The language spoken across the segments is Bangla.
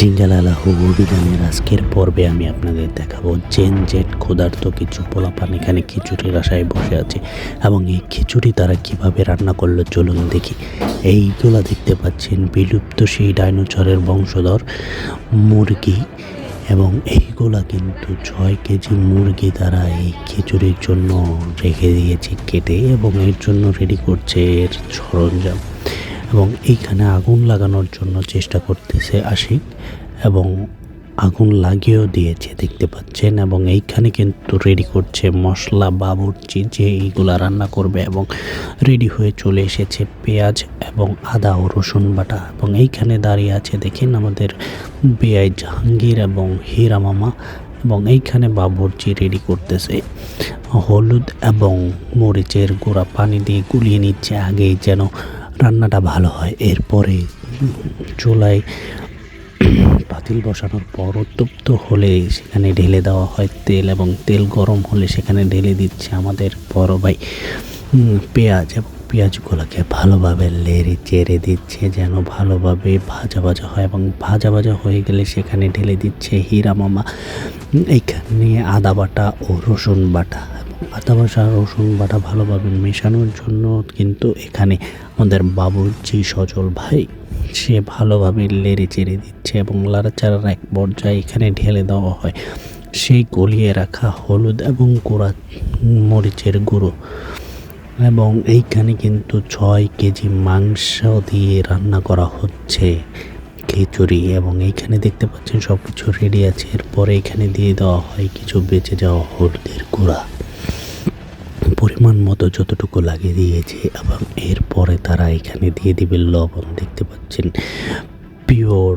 জিঙ্গালালা হু অভিযানের আজকের পর্বে আমি আপনাদের দেখাবো জেট ক্ষুধার্ত কিছু পোলাপান এখানে খিচুড়ির আশায় বসে আছে এবং এই খিচুড়ি তারা কিভাবে রান্না করলো চলুন দেখি। এইগুলা দেখতে পাচ্ছেন বিলুপ্ত সেই ডাইনোসরের বংশধর মুরগি এবং এইগুলা কিন্তু 6 কেজি মুরগি তারা এই খিচুড়ির জন্য রেখে দিয়েছে কেটে এবং এর জন্য রেডি করছে এর সরঞ্জাম এবং এইখানে আগুন লাগানোর জন্য চেষ্টা করতেছে আশিক এবং আগুন লাগিয়েও দিয়েছে দেখতে পাচ্ছেন এবং এইখানে কিন্তু রেডি করছে মশলা বাবুর্চি যে এইগুলা রান্না করবে এবং রেডি হয়ে চলে এসেছে পেঁয়াজ এবং আদা ও রসুন বাটা এবং এইখানে দাঁড়িয়ে আছে দেখেন আমাদের বেআই জাহাঙ্গীর এবং হীরা মামা এবং এইখানে বাবুর্চি রেডি করতেছে হলুদ এবং মরিচের গুঁড়া পানি দিয়ে গুলিয়ে নিচ্ছে আগেই যেন রান্নাটা ভালো হয়। এরপরে চুলায় পাতিল বসানোর পর উত্তপ্ত হলে সেখানে ঢেলে দেওয়া হয় তেল এবং তেল গরম হলে সেখানে ঢেলে দিচ্ছে আমাদের বড় ভাই পেঁয়াজ এবং পেঁয়াজগুলোকে ভালোভাবে লেড়ে চেড়ে দিচ্ছে যেন ভালোভাবে ভাজা ভাজা হয় এবং ভাজা ভাজা হয়ে গেলে সেখানে ঢেলে দিচ্ছে হীরা মামা এইখানে আদা বাটা ও রসুন বাটা। আদা বাটা রসুন বাটা ভালোভাবে মেশানোর জন্য কিন্তু এখানে আমাদের বাবুর্চি সজল ভাই সে ভালোভাবে লেড়ে চেড়ে দিচ্ছে এবং লাড়াচাড়ার এক পর্যায়ে এখানে ঢেলে দেওয়া হয় সেই গলিয়ে রাখা হলুদ এবং গুঁড়া মরিচের গুঁড়ো এবং এইখানে কিন্তু 6 কেজি মাংস দিয়ে রান্না করা হচ্ছে খিচুড়ি এবং এইখানে দেখতে পাচ্ছেন সব কিছু রেডি আছে। এরপরে এখানে দিয়ে দেওয়া হয় কিছু বেঁচে যাওয়া হলুদের গুঁড়া পরিমাণ মতো যতটুকু লাগিয়ে দিয়েছে এবং এরপরে তারা এখানে দিয়ে দিবে লবণ দেখতে পাচ্ছেন পিওর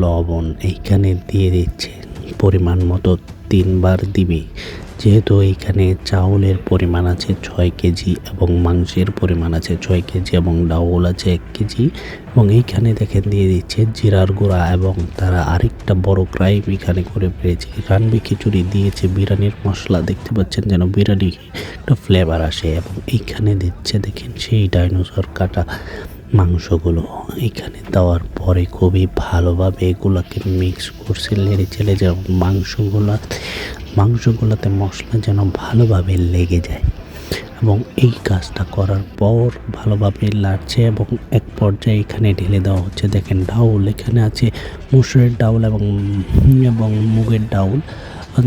লবণ এইখানে দিয়ে দিচ্ছে পরিমাণ মতো 3বার দিবে যেহেতু এইখানে চাউলের পরিমাণ আছে 6 কেজি এবং মাংসের পরিমাণ আছে 6 কেজি এবং ডাউল আছে 1 কেজি এবং এইখানে দেখেন দিয়ে দিচ্ছে জিরার গুঁড়া এবং তারা আরেকটা বড় ক্রাইম এখানে করে পেয়েছে রানবি খিচুড়ি দিয়েছে বিরিয়ানির মশলা দেখতে পাচ্ছেন যেন বিরিয়ানি একটা ফ্লেভার আসে এবং এইখানে দিচ্ছে দেখেন সেই ডাইনোসর কাটা মাংসগুলো এখানে দেওয়ার পরে খুবই ভালোভাবে এগুলোকে মিক্স করছে লেড়ে চেড়ে যেন মাংসগুলোতে মশলা যেন ভালোভাবে লেগে যায় এবং এই কাজটা করার পর ভালোভাবে লাগছে এবং এক পর্যায়ে এখানে ঢেলে দেওয়া হচ্ছে দেখেন ডাউল এখানে আছে মুসুরের ডাউল এবং মুগের ডাউল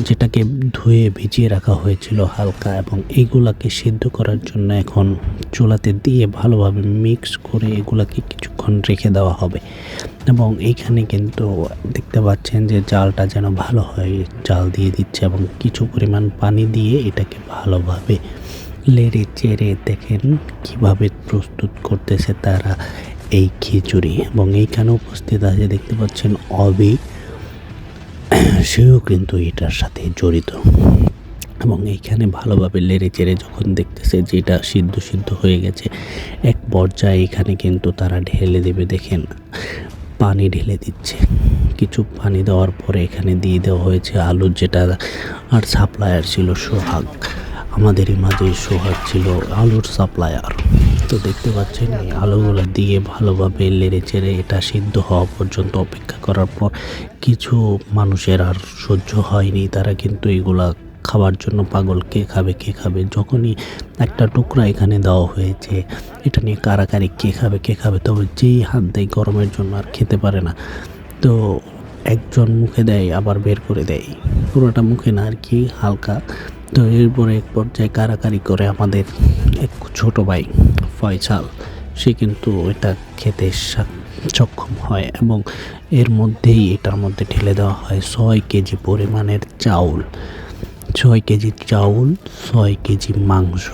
যেটাকে ধুয়ে ভিজিয়ে রাখা হয়েছিল হালকা এবং এইগুলাকে সিদ্ধ করার জন্য এখন চুলাতে দিয়ে ভালোভাবে মিক্স করে এগুলাকে কিছুক্ষণ রেখে দেওয়া হবে এবং এইখানে কিন্তু দেখতে পাচ্ছেন যে জালটা যেন ভালো হয় জাল দিয়ে দিচ্ছে এবং কিছু পরিমাণ পানি দিয়ে এটাকে ভালোভাবে লেড়ে চেড়ে দেখেন কিভাবে প্রস্তুত করতেছে তারা এই খিচুড়ি এবং এইখানে উপস্থিত আছে দেখতে পাচ্ছেন অবি সেও কিন্তু এটার সাথে জড়িত এবং এইখানে ভালোভাবে লেড়ে চেড়ে যখন দেখতেছে যে এটা সিদ্ধ হয়ে গেছে এক পর্যায়ে এখানে কিন্তু তারা ঢেলে দেবে দেখেন পানি ঢেলে দিচ্ছে কিছু পানি দেওয়ার পরে এখানে দিয়ে দেওয়া হয়েছে আলু যেটা আর সাপ্লায়ার ছিল সোহাগ আমাদেরই মাঝে সোহাগ ছিল আলুর সাপ্লায়ার। তো দেখতে পাচ্ছেন এই আলুগুলো দিয়ে ভালোভাবে লেড়ে চেড়ে এটা সিদ্ধ হওয়া পর্যন্ত অপেক্ষা করার পর কিছু মানুষের আর সহ্য হয়নি তারা কিন্তু এগুলা খাবার জন্য পাগল কে খাবে যখনই একটা টুকরা এখানে দেওয়া হয়েছে এটা নিয়ে কারাকারি কে খাবে তবে যেই হাত দেয় গরমের জন্য আর খেতে পারে না তো একজন মুখে দেয় আবার বের করে দেয় পুরোটা মুখে না আর কি হালকা। তো এরপরে এক পর্যায়ে কারাকারি করে আমাদের এক ছোট ভাই ফয়সাল সে কিন্তু এটা খেতে সক্ষম হয় এবং এর মধ্যেই এটার মধ্যে ঢেলে দেওয়া হয় 6 কেজি পরিমাণের চাউল 6 কেজি চাউল 6 কেজি মাংস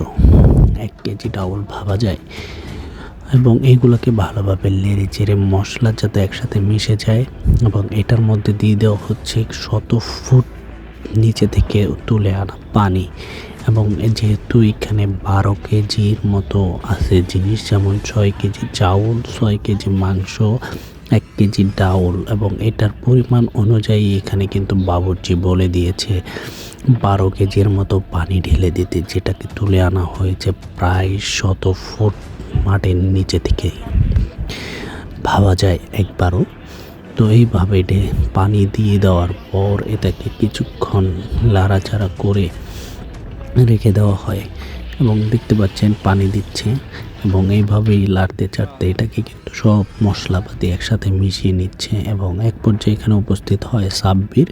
1 কেজি ডাউল ভাবা যায় এবং এইগুলোকে ভালোভাবে লেড়ে চেড়ে মশলা যাতে একসাথে মিশে যায় এবং এটার মধ্যে দিয়ে দেওয়া হচ্ছে 100 ফুট নিচে থেকে তুলে আনা পানি এবং যেহেতু এখানে 12 কেজির মতো আছে জিনিস যেমন 6 কেজি চাউল 6 কেজি মাংস 1 কেজি ডাউল এবং এটার পরিমাণ অনুযায়ী এখানে কিন্তু বাবুর্চি বলে দিয়েছে 12 কেজির মতো পানি ঢেলে দিতে যেটাকে তুলে আনা হয়েছে প্রায় 100 ফুট মাটির নিচে থেকে ভাবা যায় একবারও তো এইভাবে পানি দিয়ে দেওয়ার পর এটাকে কিছুক্ষণ লাড়াচাড়া করে রেখে দেওয়া হয় এবং দেখতে পাচ্ছেন পানি দিচ্ছে এবং এইভাবেই লাড়তে চাড়তে এটাকে কিন্তু সব মশলাপাতি একসাথে মিশিয়ে নিচ্ছে এবং এক পর্যায়ে এখানে উপস্থিত হয় সাব্বির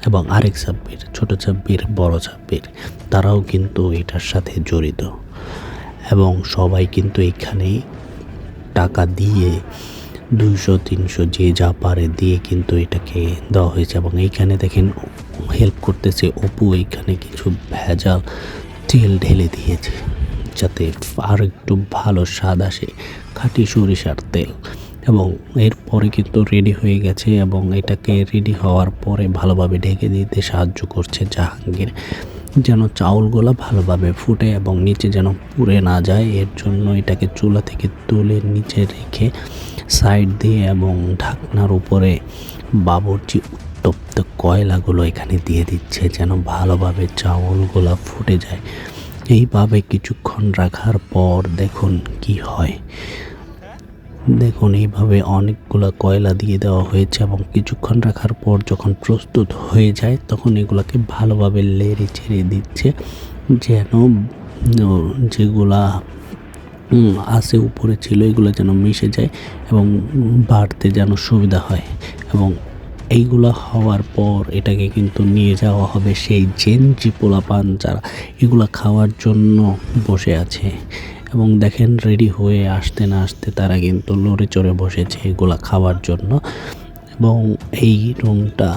এবং আরেক সাব্বির, ছোট সাব্বির, বড় সাব্বির, তারাও কিন্তু এটার সাথে জড়িত এবং সবাই কিন্তু এখানে টাকা দিয়ে 200-300 যে যা পারে দিয়ে কিন্তু এটাকে দেওয়া হয়েছে এবং এইখানে দেখেন হেল্প করতেছে অপু, এইখানে কিছু ভেজাল তেল ঢেলে দিয়েছে যাতে আর একটু ভালো স্বাদ আসে, খাঁটি সরিষার তেল। এবং এরপরে কিন্তু রেডি হয়ে গেছে এবং এটাকে রেডি হওয়ার পরে ভালোভাবে ঢেকে দিতে সাহায্য করছে জাহাঙ্গীর, যেন চাউলগুলো ভালোভাবে ফুটে এবং নিচে যেন পুড়ে না যায়। এর জন্য এটাকে চুলা থেকে তুলে নিচে রেখে সাইড দিয়ে এবং ঢাকনার উপরে বাবুর্চি উত্তপ্ত কয়লাগুলো এখানে দিয়ে দিচ্ছে যেন ভালোভাবে চাউলগুলো ফুটে যায়। এইভাবে কিছুক্ষণ রাখার পর দেখুন কি হয়। দেখুন এইভাবে অনেকগুলো কয়লা দিয়ে দেওয়া হয়েছে এবং কিছুক্ষণ রাখার পর যখন প্রস্তুত হয়ে যায় তখন এগুলোকে ভালোভাবে লেড়ে ছেড়ে দিচ্ছে যেন যেগুলা আছে উপরে ছিল এগুলো যেন মিশে যায় এবং বাড়তে যেন সুবিধা হয়। এবং এইগুলো হওয়ার পর এটাকে কিন্তু নিয়ে যাওয়া হবে সেই জেনজি পোলাপান যারা এগুলো খাওয়ার জন্য বসে আছে এবং দেখেন রেডি হয়ে আসতে না আসতে তারা কিন্তু লড়ে চড়ে বসেছে এগুলা খাওয়ার জন্য। এবং এই রুমটা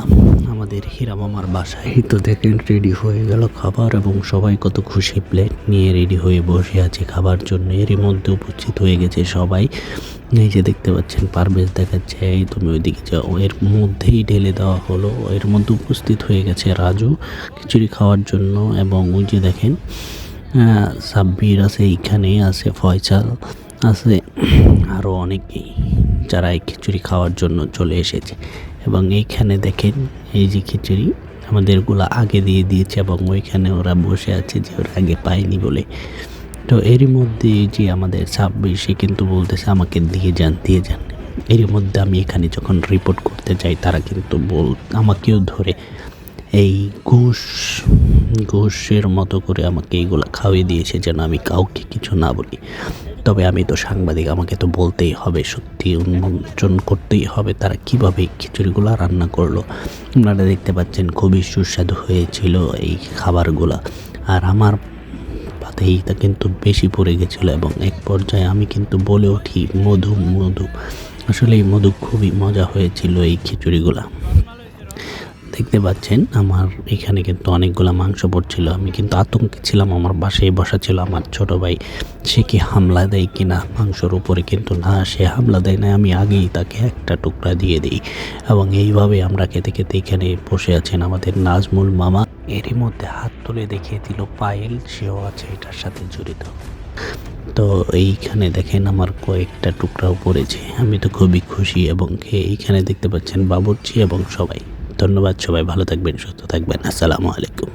আমাদের হীরা মামার বাসায়। তো দেখেন রেডি হয়ে গেল খাবার এবং সবাই কত খুশি প্লেট নিয়ে রেডি হয়ে বসে আছে খাবার জন্য। এরই মধ্যে উপস্থিত হয়ে গেছে সবাই, এই যে দেখতে পাচ্ছেন পারভেজ দেখাচ্ছে এই তুমি ওইদিকে যাও, এর মধ্যেই ঢেলে দেওয়া হলো। এর মধ্যে উপস্থিত হয়ে গেছে রাজু খিচুড়ি খাওয়ার জন্য এবং ওই যে দেখেন সাব্বির আছে, এইখানে আছে ফয়সাল আছে, আরও অনেকেই যারা এই খিচুড়ি খাওয়ার জন্য চলে এসেছে। এবং এইখানে দেখেন এই যে খিচুড়ি আমাদেরগুলো আগে দিয়ে দিয়েছে এবং ওইখানে ওরা বসে আছে যে ওরা আগে পায়নি বলে। তো এরই মধ্যে এই যে আমাদের সাব্বির সে কিন্তু বলতেছে আমাকে দিয়ে যান দিয়ে যান। এর মধ্যে আমি এখানে যখন রিপোর্ট করতে যাই তারা কিন্তু আমাকেও ধরে এই ঘুষের মতো করে আমাকে এইগুলো খাওয়িয়ে দিয়েছে যেন আমি কাউকে কিছু না বলি। তবে আমি তো সাংবাদিক, আমাকে তো বলতেই হবে, সত্যি উন্মোচন করতেই হবে তারা কীভাবে খিচুড়িগুলো রান্না করলো। আপনারা দেখতে পাচ্ছেন খুবই সুস্বাদু হয়েছিল এই খাবারগুলো। আর আমার পাতেই তা কিন্তু বেশি পড়ে গেছিলো এবং এক পর্যায়ে আমি কিন্তু বলে উঠি মধু মধু। আসলে এই মধু খুবই মজা হয়েছিল এই খিচুড়িগুলা। দেখতে পাচ্ছেন আমার এখানে কিন্তু অনেকগুলো মাংস পড়ছিল, আমি কিন্তু আতঙ্কে ছিলাম। আমার বাসায় বসা ছিল আমার ছোট ভাই, সে কি হামলা দেয় কিনা মাংসর উপরে, কিন্তু না, সে হামলা দেয় না, আমি আগেই তাকে একটা টুকরা দিয়ে দিই। এবং এইভাবে আমরা খেতে খেতে এখানে বসে আছেন আমাদের নাজমুল মামা। এরই মধ্যে হাত তুলে দেখিয়ে দিল পায়েল, সেও আছে এটার সাথে জড়িত। তো এইখানে দেখেন আমার কয়েকটা টুকরাও পড়েছে, আমি তো খুবই খুশি। এবং এইখানে দেখতে পাচ্ছেন বাবুর্চি এবং সবাই। ধন্যবাদ, সবাই ভালো থাকবেন, সুস্থ থাকবেন, আসসালামু আলাইকুম।